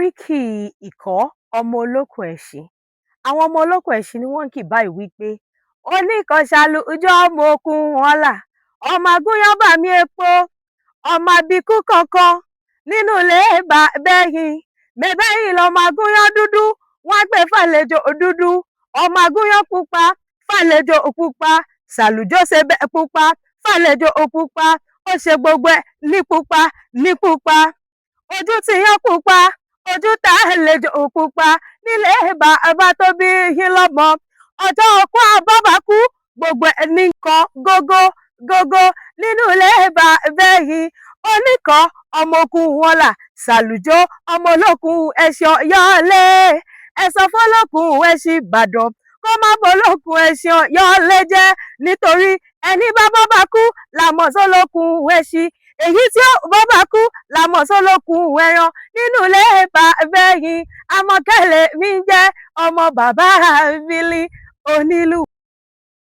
Oríkì ìkọ́ ọmọ olókùn ẹṣin. Àwọn ọmọ olókùn ẹṣin ni wọ́n ń kì báyìí wípé oníkọ̀ṣàlùjọ́ ọmọ okùn ọlà, ọmọ agúnyán bàmí epo, ọmọ abikú kankan nínú ilé bẹ́yìn. Mẹ́bẹ́yìn lọmọ agúnyán dúdú, wọ́n gbé fàlejò dúdú. Ọmọ agúnyán pupa fàlejò pupa, ṣàlùjọ́ ṣe bẹ́ẹ̀ pupa fàlejò pupa, ó ṣe gbogbo ẹ̀ ní pupa ní pupa. Ojú tí yán pupa, ojú tá àlejò pupa, nílé bàbá tó bí yín lọ́mọ. Ọjọ́ òkú àbábákú, gbogbo ẹ̀ ní kan gógó gógó nínú ilé bàbá yín. Oníkọ̀ ọmọ okùn ọlà, ṣàlùjọ́ ọmọ olókùn ẹṣin Ọ̀yọ́lé. Ẹ sọ fọ́lọ́kùn ẹṣin Ìbàdàn kó má bolókùn ẹṣin Ọ̀yọ́lé jẹ́, nítorí ẹni bá bọ́bá kú la mọ̀ sólókùn ẹṣin. Èyí tí ó bọ́bá kú la mọ̀ sólókùn ẹran nínú ilé bàbá yín. Àmọ̀kẹ́ lèmi jẹ́ ọmọ bàbá Bílí onílù.